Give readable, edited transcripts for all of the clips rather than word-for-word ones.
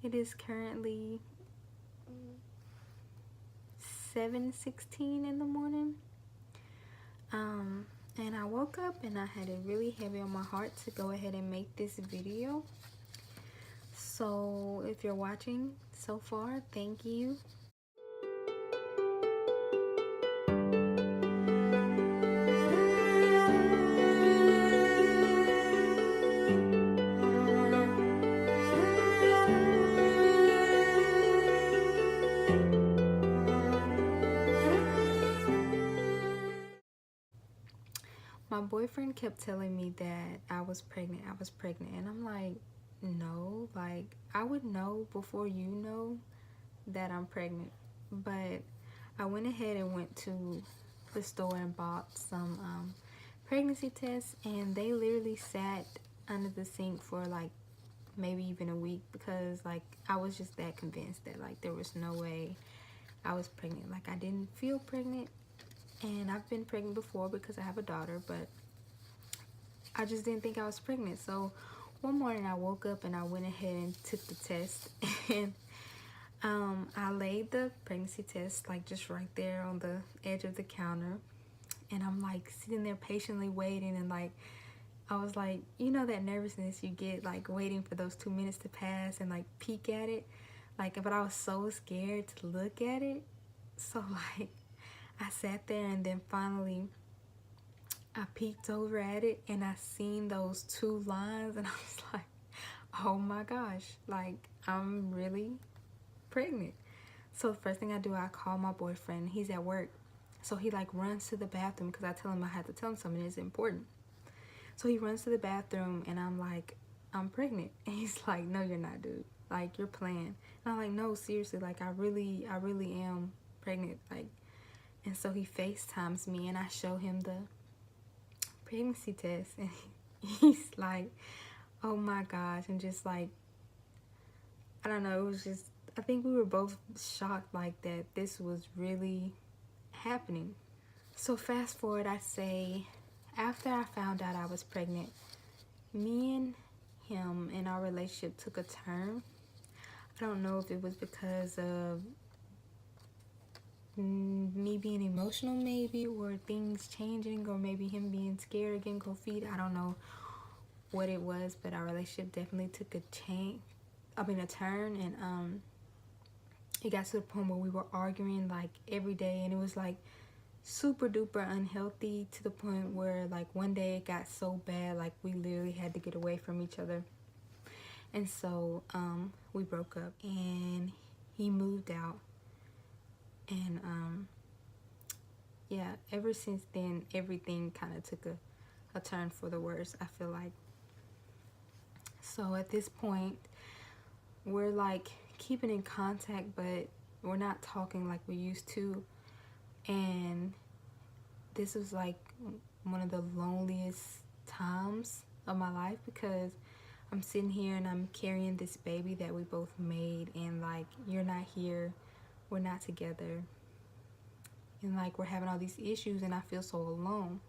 It is currently 7:16 in the morning. And I woke up and I had it really heavy on my heart to go ahead and make this video. So if you're watching so far, thank you. My boyfriend kept telling me that I was pregnant, and I'm like, no, like I would know before you know that I'm pregnant. But I went ahead and went to the store and bought some pregnancy tests, and they literally sat under the sink for like maybe even a week, because like I was just that convinced that like there was no way I was pregnant. Like I didn't feel pregnant, and I've been pregnant before because I have a daughter, but I just didn't think I was pregnant. So one morning I woke up and I went ahead and took the test, and I laid the pregnancy test like just right there on the edge of the counter, and I'm like sitting there patiently waiting, and like I was like, you know, that nervousness you get like waiting for those 2 minutes to pass and like peek at it, like, but I was so scared to look at it. So like I sat there, and then finally I peeked over at it and I seen those 2 lines, and I was like, oh my gosh, like I'm really pregnant. So the first thing I do, I call my boyfriend. He's at work, so he like runs to the bathroom because I tell him I had to tell him something is important. So he runs to the bathroom, and I'm like, I'm pregnant. And he's like, no, you're not, dude. Like, you're playing. And I'm like, no, seriously, like I really am pregnant. Like, and so he FaceTimes me, and I show him the pregnancy test, and he's like, oh my gosh, and just like, I don't know, it was just, I think we were both shocked like that this was really happening. So fast forward, I say, after I found out I was pregnant, me and him and our relationship took a turn. I don't know if it was because of me being emotional maybe, or things changing, or maybe him being scared of getting cold feet. I don't know what it was, but our relationship definitely took a turn, and it got to the point where we were arguing like every day, and it was like super duper unhealthy, to the point where like one day it got so bad like we literally had to get away from each other. And so we broke up, and he moved out, and yeah, ever since then everything kind of took a turn for the worse, I feel like. So at this point we're like keeping in contact, but we're not talking like we used to. And this was like one of the loneliest times of my life, because I'm sitting here and I'm carrying this baby that we both made, and like you're not here, we're not together, and like we're having all these issues, and I feel so alone.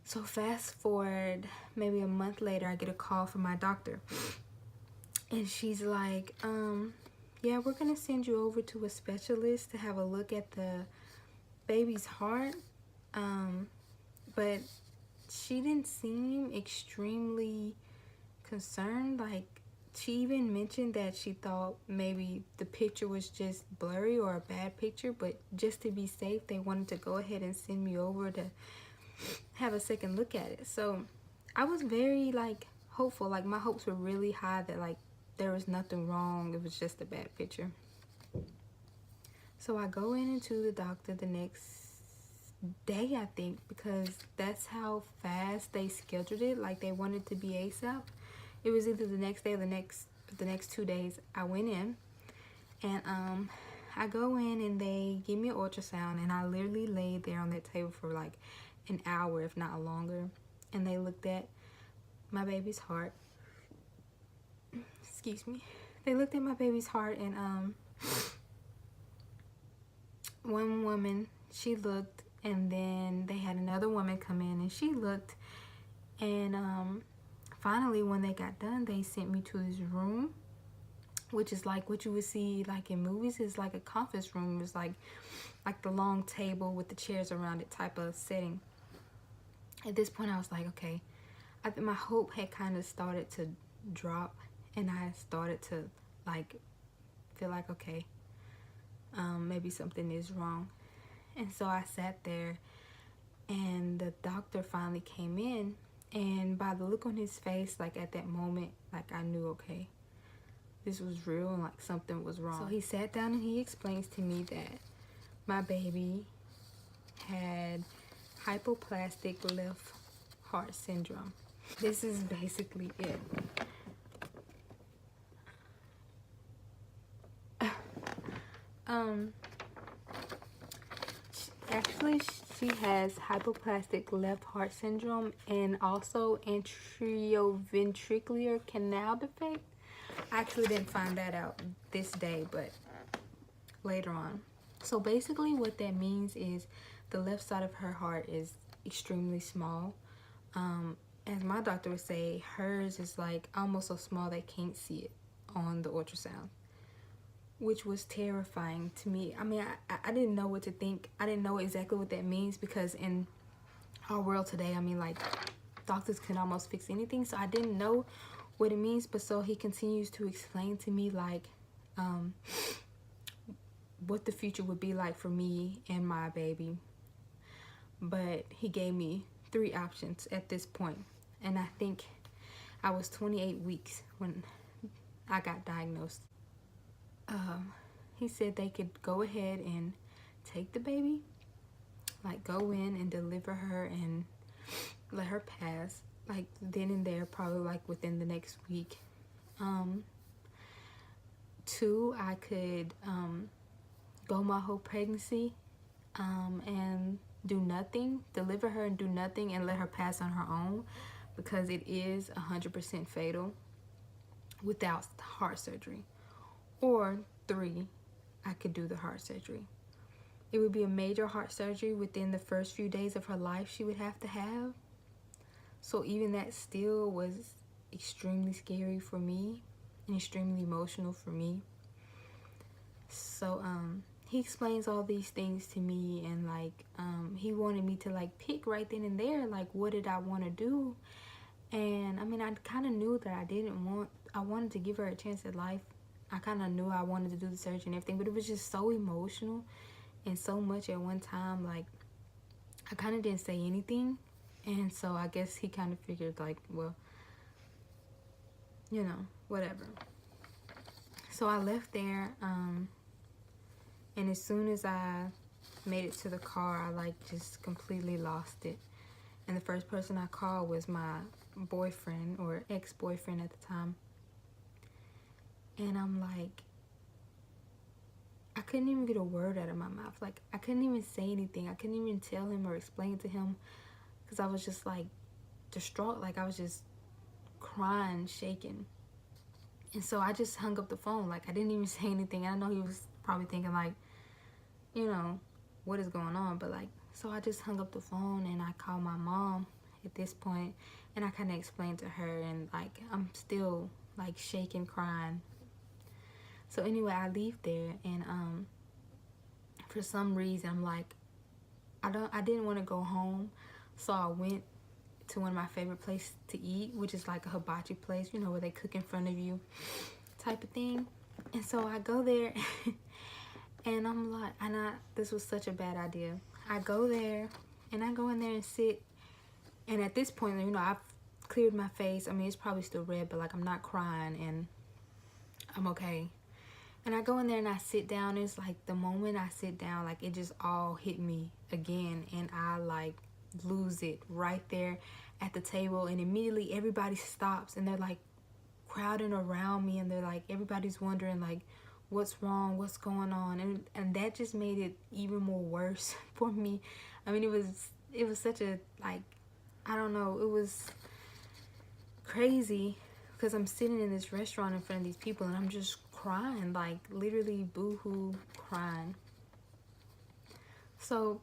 So fast forward maybe a month later, I get a call from my doctor, and she's like, yeah, we're gonna send you over to a specialist to have a look at the baby's heart. But she didn't seem extremely concerned. Like, she even mentioned that she thought maybe the picture was just blurry or a bad picture, but just to be safe, they wanted to go ahead and send me over to have a second look at it. So I was very like hopeful. Like my hopes were really high that like there was nothing wrong, it was just a bad picture. So I go into the doctor the next day, I think, because that's how fast they scheduled it. Like they wanted to be ASAP. It was either the next day or the next 2 days. I went in, and I go in, and they give me an ultrasound, and I literally laid there on that table for like an hour, if not longer. And they looked at my baby's heart. Excuse me. They looked at my baby's heart, and one woman, she looked, and then they had another woman come in, and she looked, and finally when they got done, they sent me to this room, which is like what you would see like in movies. Is like a conference room. It's like the long table with the chairs around it type of setting. At this point I was like, okay, I think my hope had kind of started to drop, and I started to like feel like, okay, maybe something is wrong. And so I sat there, and the doctor finally came in, and by the look on his face, like at that moment, like I knew, okay, this was real and like something was wrong. So he sat down and he explains to me that my baby had hypoplastic left heart syndrome. This is basically it. Actually, she has hypoplastic left heart syndrome and also atrioventricular canal defect. I actually didn't find that out this day, but later on. So basically what that means is the left side of her heart is extremely small. As my doctor would say, hers is like almost so small they can't see it on the ultrasound, which was terrifying to me. I mean, I didn't know what to think. I didn't know exactly what that means, because in our world today, I mean, like, doctors can almost fix anything. So I didn't know what it means. But so he continues to explain to me, like, what the future would be like for me and my baby. But he gave me 3 options at this point. And I think I was 28 weeks when I got diagnosed. He said they could go ahead and take the baby, like go in and deliver her and let her pass, like then and there, probably like within the next week. 2, I could go my whole pregnancy and do nothing, deliver her and do nothing and let her pass on her own, because it is 100% fatal without heart surgery. Or 3, I could do the heart surgery. It would be a major heart surgery within the first few days of her life she would have to have. So even that still was extremely scary for me and extremely emotional for me. So he explains all these things to me, and like he wanted me to like pick right then and there, like what did I want to do. And I mean, I kind of knew that I wanted to give her a chance at life. I kind of knew I wanted to do the surgery and everything, but it was just so emotional and so much at one time. Like, I kind of didn't say anything. And so I guess he kind of figured like, well, you know, whatever. So I left there, and as soon as I made it to the car, I like just completely lost it. And the first person I called was my boyfriend, or ex-boyfriend at the time. And I'm like, I couldn't even get a word out of my mouth. Like, I couldn't even say anything. I couldn't even tell him or explain to him, because I was just like distraught. Like, I was just crying, shaking. And so I just hung up the phone. Like, I didn't even say anything. I know he was probably thinking like, you know, what is going on? But like, so I just hung up the phone and I called my mom at this point, and I kind of explained to her, and like, I'm still like shaking, crying. So anyway, I leave there, and for some reason I'm like, I didn't want to go home, so I went to one of my favorite places to eat, which is like a hibachi place, you know, where they cook in front of you type of thing. And so I go there and I'm like, this was such a bad idea. I go there and I go in there and sit, and at this point, you know, I've cleared my face. I mean, it's probably still red, but like, I'm not crying and I'm okay. And I go in there and I sit down. It's like the moment I sit down, like it just all hit me again, and I like lose it right there at the table. And immediately everybody stops and they're like crowding around me, and they're like, everybody's wondering like, what's wrong, what's going on. And that just made it even more worse for me. I mean, it was such a, like, I don't know, it was crazy, because I'm sitting in this restaurant in front of these people and I'm just crying, like literally boo-hoo crying. So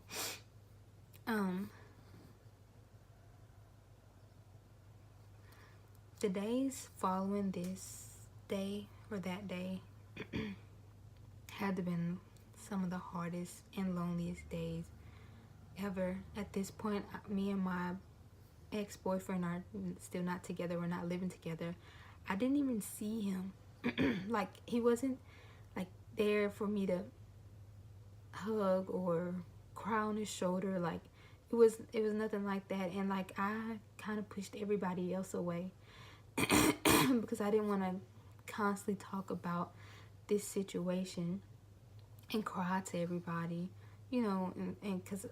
the days following this day, or that day, had to been some of the hardest and loneliest days ever. At this point, me and my ex-boyfriend are still not together. We're not living together. I didn't even see him. Like, he wasn't like there for me to hug or cry on his shoulder. Like, it was nothing like that. And like, I kind of pushed everybody else away because I didn't want to constantly talk about this situation and cry to everybody, you know, and because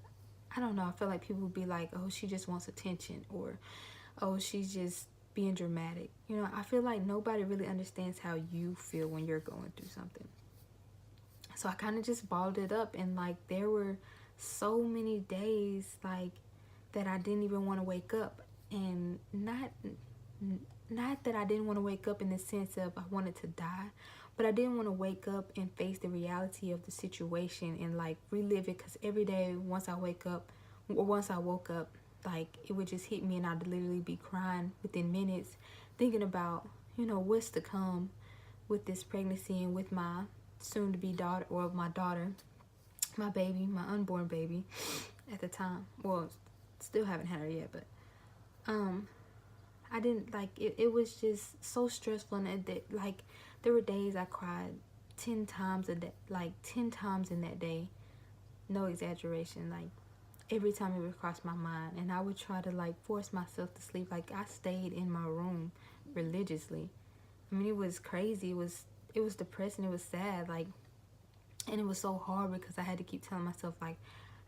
I don't know, I feel like people would be like, oh, she just wants attention, or oh, she's just being dramatic. You know, I feel like nobody really understands how you feel when you're going through something. So I kind of just balled it up, and like, there were so many days like that I didn't even want to wake up. And not that I didn't want to wake up in the sense of I wanted to die, but I didn't want to wake up and face the reality of the situation and like relive it. Because every day, once I woke up, like, it would just hit me, and I'd literally be crying within minutes, thinking about, you know, what's to come with this pregnancy and with my soon to be daughter, or my daughter, my baby, my unborn baby at the time. Well, still haven't had her yet, but I didn't like it. It was just so stressful, and that, like, there were days I cried 10 times a day, like 10 times in that day. No exaggeration. Like, every time it would cross my mind, and I would try to like force myself to sleep. Like, I stayed in my room religiously. I mean, it was crazy. It was depressing. It was sad. Like, and it was so hard because I had to keep telling myself, like,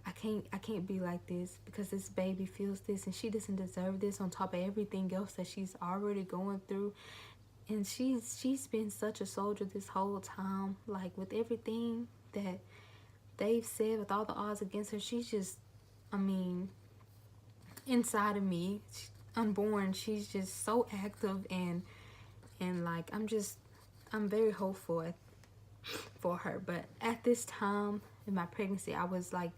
I can't be like this because this baby feels this and she doesn't deserve this, on top of everything else that she's already going through. And she's been such a soldier this whole time. Like, with everything that they've said, with all the odds against her, she's just, I mean, inside of me, unborn, she's just so active, and like, I'm very hopeful for her. But at this time in my pregnancy, I was like,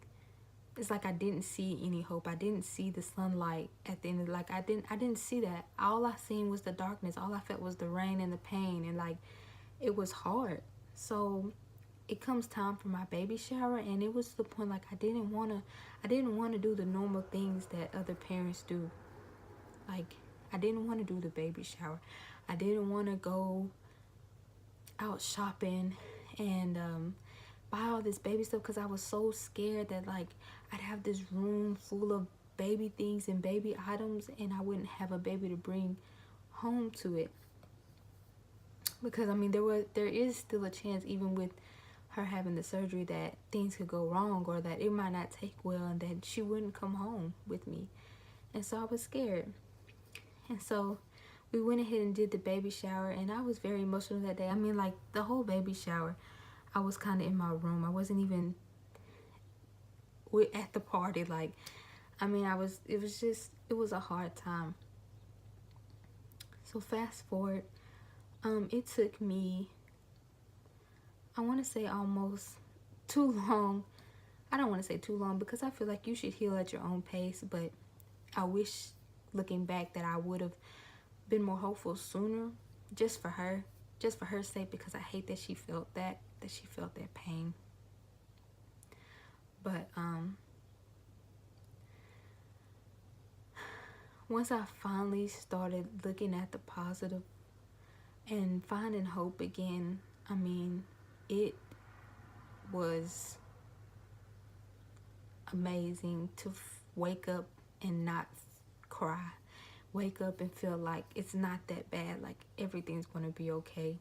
it's like I didn't see any hope. I didn't see the sunlight at the end of, like, I didn't see that. All I seen was the darkness. All I felt was the rain and the pain, and like, it was hard. So it comes time for my baby shower, and it was to the point, like, I didn't want to do the normal things that other parents do. Like, I didn't want to do the baby shower. I didn't want to go out shopping and buy all this baby stuff, because I was so scared that, like, I'd have this room full of baby things and baby items, and I wouldn't have a baby to bring home to it. Because I mean, there is still a chance, even with her having the surgery, that things could go wrong, or that it might not take well, and that she wouldn't come home with me. And so I was scared. And so we went ahead and did the baby shower, and I was very emotional that day. I mean, like, the whole baby shower, I was kind of in my room. I wasn't even at the party. Like, I mean, it was a hard time. So fast forward, it took me, I want to say, almost too long. I don't want to say too long, because I feel like you should heal at your own pace, but I wish, looking back, that I would have been more hopeful sooner, just for her sake, because I hate that she felt that pain. But once I finally started looking at the positive and finding hope again, I mean, it was amazing to wake up and not cry. Wake up and feel like it's not that bad, like everything's going to be okay.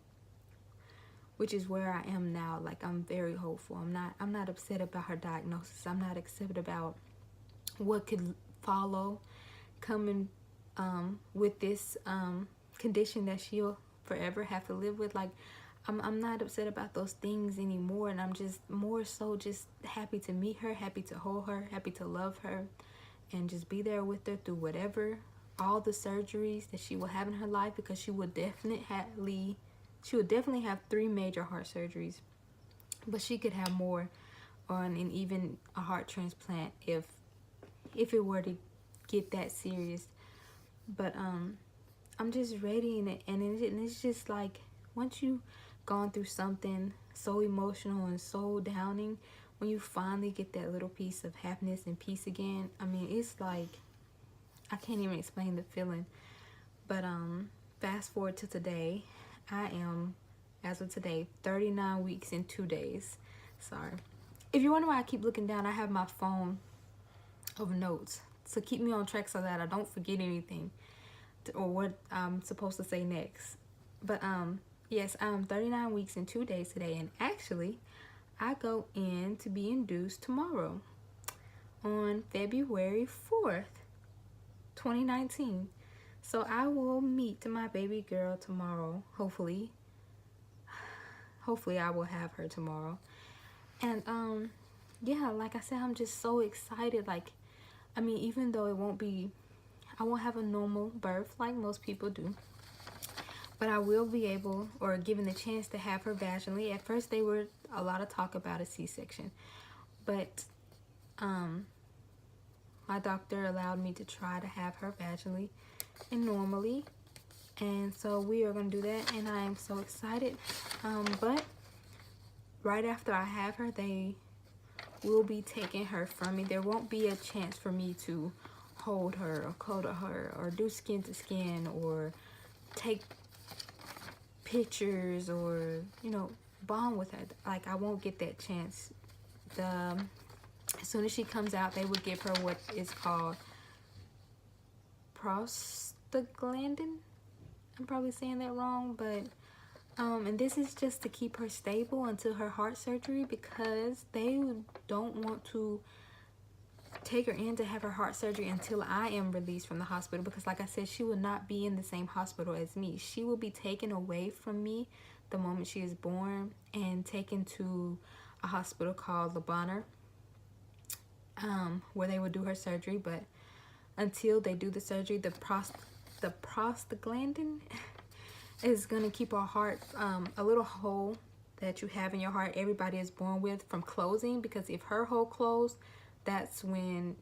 Which is where I am now. Like, I'm very hopeful. I'm not upset about her diagnosis. I'm not upset about what could follow coming with this condition that she'll forever have to live with. Like, I'm not upset about those things anymore, and I'm just more so just happy to meet her, happy to hold her, happy to love her, and just be there with her through whatever, all the surgeries that she will have in her life, because she would definitely have 3 major heart surgeries, but she could have more, and even a heart transplant if it were to get that serious. But I'm just ready, and it's just like, once you gone through something so emotional and so downing, when you finally get that little piece of happiness and peace again, I mean, it's like, I can't even explain the feeling. But fast forward to today. I am, as of today, 39 weeks and 2 days. Sorry. If you wonder why I keep looking down, I have my phone of notes to keep me on track so that I don't forget anything or what I'm supposed to say next. But yes, I'm 39 weeks and 2 days today, and actually I go in to be induced tomorrow on February 4th, 2019. So I will meet my baby girl tomorrow, hopefully. Hopefully I will have her tomorrow. And yeah, like I said, I'm just so excited. Like, I mean, even though I won't have a normal birth like most people do, but I will be able, or given the chance to have her vaginally. At first they were a lot of talk about a C-section, but my doctor allowed me to try to have her vaginally and normally, and so we are going to do that, and I am so excited. But right after I have her, they will be taking her from me. There won't be a chance for me to hold her or cuddle her or do skin to skin or take pictures or, you know, bond with her. Like, I won't get that chance. As soon as she comes out, they would give her what is called prostaglandin. I'm probably saying that wrong, but and this is just to keep her stable until her heart surgery, because they don't want to take her in to have her heart surgery until I am released from the hospital, because like I said, she will not be in the same hospital as me. She will be taken away from me the moment she is born and taken to a hospital called Hlhs, where they will do her surgery. But until they do the surgery, the prostaglandin is going to keep our heart, a little hole that you have in your heart everybody is born with, from closing. Because if her hole closed, that's when,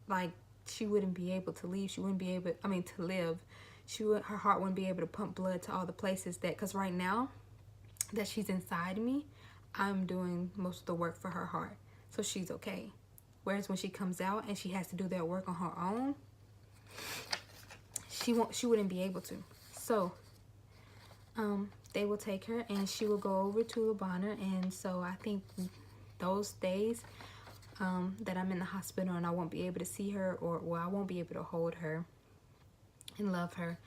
like, she wouldn't be able to leave. She wouldn't be able, to live. Her heart wouldn't be able to pump blood to all the places that, because right now that she's inside me, I'm doing most of the work for her heart, so she's okay. Whereas when she comes out and she has to do that work on her own, she wouldn't be able to. So they will take her and she will go over to Hlhs. And so I think those days that I'm in the hospital and I won't be able to see her, or well, I won't be able to hold her and love her,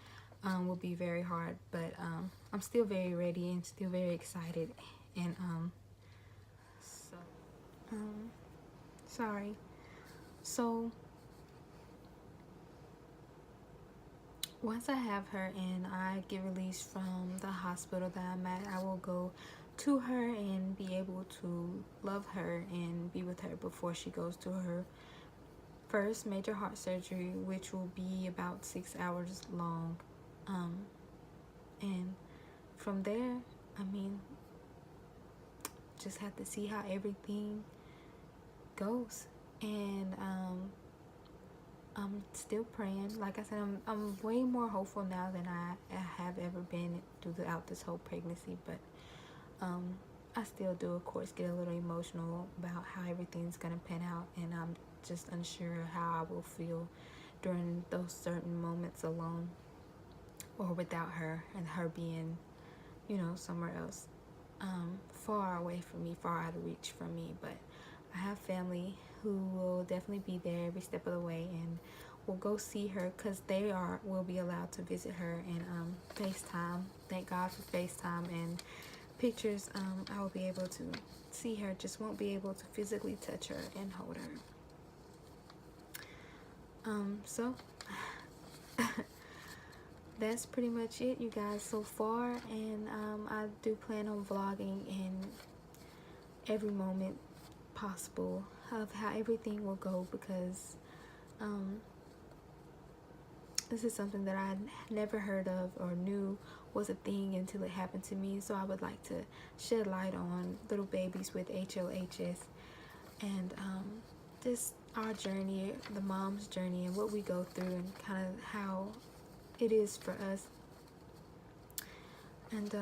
will be very hard. But I'm still very ready and still very excited. And sorry. So once I have her and I get released from the hospital that I'm at, I will go to her and be able to love her and be with her before she goes to her first major heart surgery, which will be about 6 hours long. And from there, just have to see how everything goes. And I'm still praying. Like I said, I'm way more hopeful now than I have ever been throughout this whole pregnancy. But I still do, of course, get a little emotional about how everything's gonna pan out, and I'm just unsure how I will feel during those certain moments alone or without her, and her being, somewhere else, far away from me, far out of reach from me. But I have family who will definitely be there every step of the way, and will go see her, because they will be allowed to visit her and FaceTime. Thank God for FaceTime and pictures. I will be able to see her, just won't be able to physically touch her and hold her. So that's pretty much it, you guys, so far. And I do plan on vlogging in every moment possible of how everything will go, because this is something that I never heard of or knew was a thing until it happened to me. So I would like to shed light on little babies with Hlhs, and just our journey, the mom's journey, and what we go through, and kind of how it is for us. And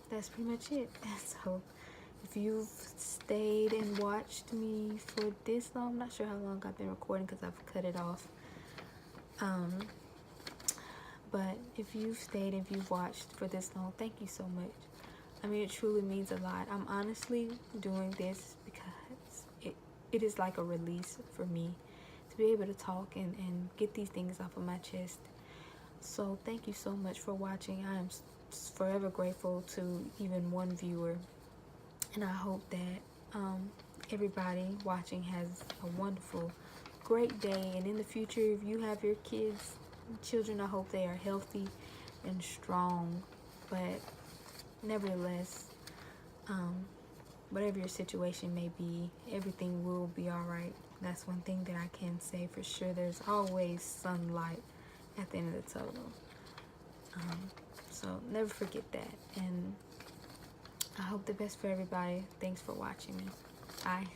that's pretty much it. So if you've stayed and watched me for this long, I'm not sure how long I've been recording because I've cut it off. But if you've stayed, if you've watched for this long, thank you so much. I mean, it truly means a lot. I'm honestly doing this because it is like a release for me to be able to talk and get these things off of my chest. So thank you so much for watching. I am forever grateful to even one viewer. And I hope that everybody watching has a wonderful, great day. And in the future, if you have your children, I hope they are healthy and strong. But nevertheless, whatever your situation may be, everything will be all right. That's one thing that I can say for sure. There's always sunlight at the end of the tunnel. So never forget that. And I hope the best for everybody. Thanks for watching me. Bye.